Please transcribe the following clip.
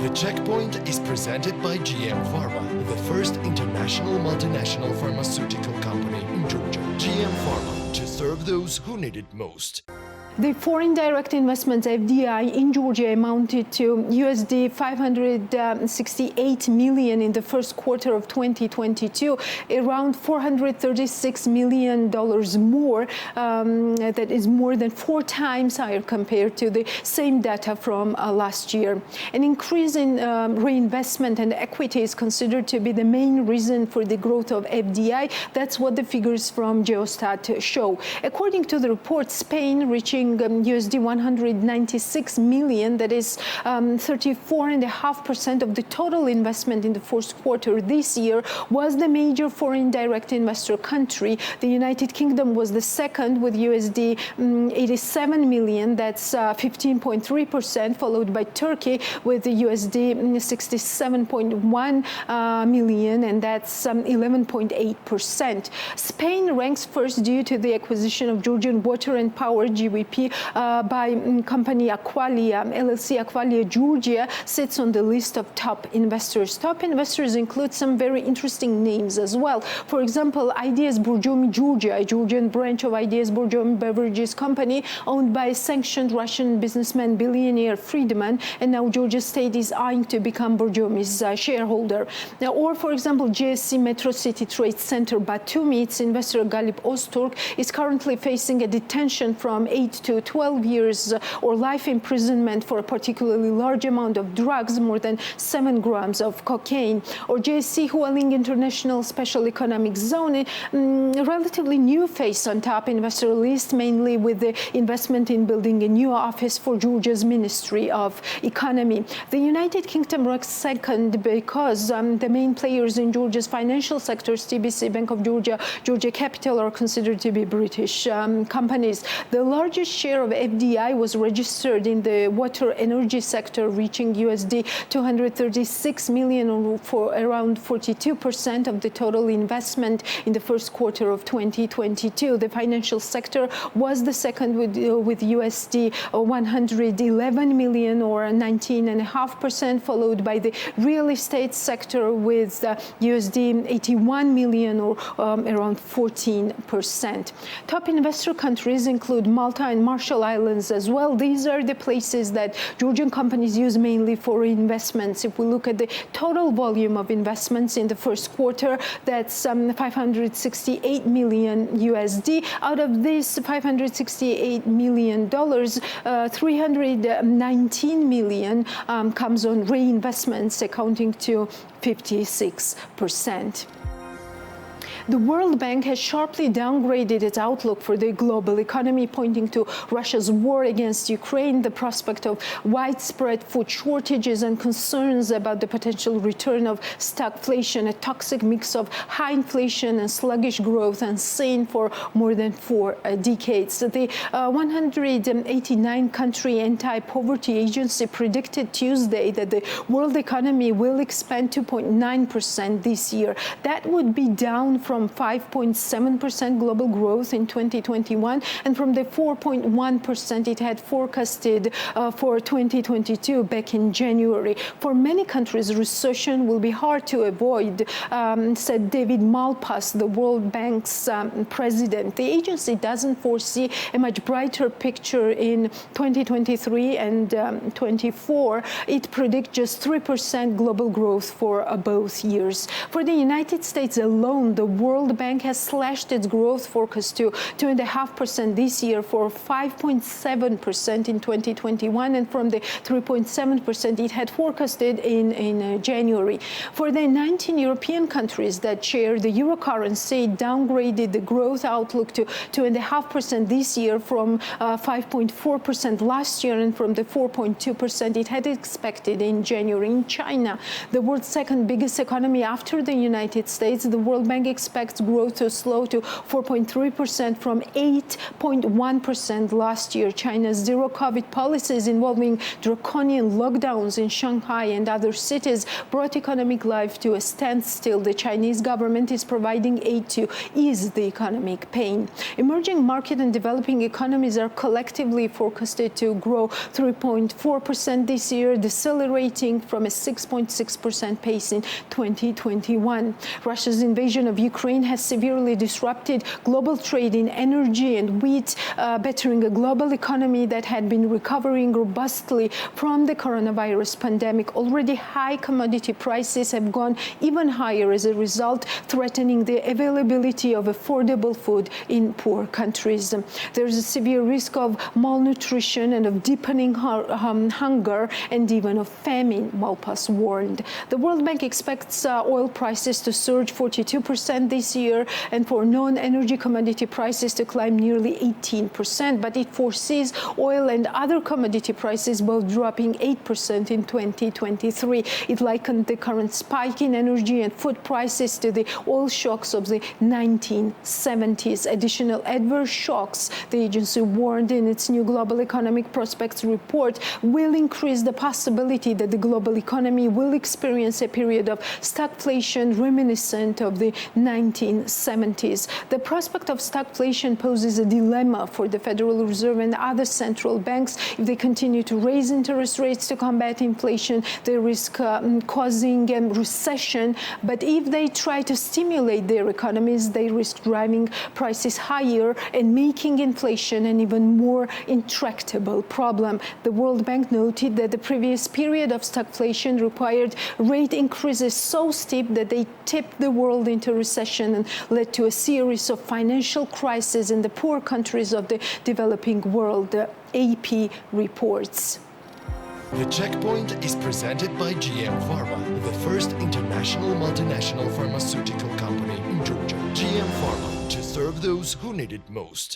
The Checkpoint is presented by GM Pharma, the first international multinational pharmaceutical company in Georgia. GM Pharma, to serve those who need it most. The foreign direct investments FDI in Georgia amounted to USD 568 million in the first quarter of 2022, around $436 million more. That is more than 4 times higher compared to the same data from last year. An increase in reinvestment and equity is considered to be the main reason for the growth of FDI. That's what the figures from Geostat show. According to the report, Spain reaching USD 196 million, that is 34.5% of the total investment in the first quarter this year, was the major foreign direct investor country. The United Kingdom was the second with USD 87 million, that's 15.3%, followed by Turkey with USD 67.1 million, and that's 11.8%. Spain ranks first due to the acquisition of Georgian Water and Power GWP by company Aqualia, LLC Aqualia Georgia, sits on the list of top investors. Top investors include some very interesting names as well. For example, Ideas Borjomi Georgia, a Georgian branch of Ideas Borjomi Beverages Company, owned by sanctioned Russian businessman billionaire Friedman, and now Georgia State is eyeing to become Borjomi's shareholder. Now, or for example, GSC Metro City Trade Center Batumi, its investor Galip Ozturk, is currently facing a detention from 8 to 12 years or life imprisonment for a particularly large amount of drugs, more than 7 grams of cocaine. Or JSC Hualing International Special Economic Zone, a relatively new face on top investor list, mainly with the investment in building a new office for Georgia's Ministry of Economy. The United Kingdom ranks second because the main players in Georgia's financial sectors, TBC, Bank of Georgia, Georgia Capital, are considered to be British companies. The largest share of FDI was registered in the water energy sector, reaching USD 236 million, or for around 42% of the total investment in the first quarter of 2022. The financial sector was the second with USD 111 million, or 19.5%, followed by the real estate sector with USD 81 million, or around 14%. Top investor countries include Malta and Marshall Islands as well. These are the places that Georgian companies use mainly for investments. If we look at the total volume of investments in the first quarter, that's 568 million USD. Out of this $568 million, 319 million comes on reinvestments, accounting to 56%. The World Bank has sharply downgraded its outlook for the global economy, pointing to Russia's war against Ukraine, the prospect of widespread food shortages, and concerns about the potential return of stagflation, a toxic mix of high inflation and sluggish growth unseen for more than 4 decades. The 189-country anti-poverty agency predicted Tuesday that the world economy will expand 2.9% this year. That would be down from 5.7% global growth in 2021 and from the 4.1% it had forecasted for 2022 back in January. For many countries, recession will be hard to avoid, said David Malpass, the World Bank's president. The agency doesn't foresee a much brighter picture in 2023 and 24. It predicts just 3% global growth for both years. For the United States alone, the World Bank has slashed its growth forecast to 2.5% this year, for 5.7% in 2021, and from the 3.7% it had forecasted in January. For the 19 European countries that share the euro currency, it downgraded the growth outlook to 2.5% this year from 5.4% last year and from the 4.2% it had expected in January. In China, the world's second biggest economy after the United States, the World Bank expects expects growth to slow to 4.3% from 8.1% last year. China's zero-COVID policies involving draconian lockdowns in Shanghai and other cities brought economic life to a standstill. The Chinese government is providing aid to ease the economic pain. Emerging market and developing economies are collectively forecasted to grow 3.4% this year, decelerating from a 6.6% pace in 2021. Russia's invasion of Ukraine has severely disrupted global trade in energy and wheat, battering a global economy that had been recovering robustly from the coronavirus pandemic. Already high commodity prices have gone even higher as a result, threatening the availability of affordable food in poor countries. There is a severe risk of malnutrition and of deepening hunger and even of famine, Malpass warned. The World Bank expects oil prices to surge 42% this year and for non-energy commodity prices to climb nearly 18%, but it foresees oil and other commodity prices both dropping 8% in 2023. It likened the current spike in energy and food prices to the oil shocks of the 1970s. Additional adverse shocks, the agency warned in its new Global Economic Prospects report, will increase the possibility that the global economy will experience a period of stagflation reminiscent of the 1970s. The prospect of stagflation poses a dilemma for the Federal Reserve and other central banks. If they continue to raise interest rates to combat inflation, they risk causing a recession. But if they try to stimulate their economies, they risk driving prices higher and making inflation an even more intractable problem. The World Bank noted that the previous period of stagflation required rate increases so steep that they tipped the world into recession and led to a series of financial crises in the poor countries of the developing world, the AP reports. The Checkpoint is presented by GM Pharma, the first international multinational pharmaceutical company in Georgia. GM Pharma, to serve those who need it most.